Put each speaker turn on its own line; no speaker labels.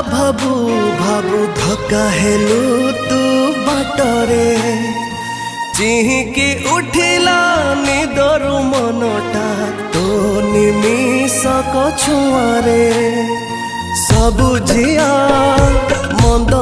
भाबू भाबू धक्का हेलु तू बाटरे चिहिकी उठिला निदरु मनटा तो निमिषक छुआरे सबु झिया मंद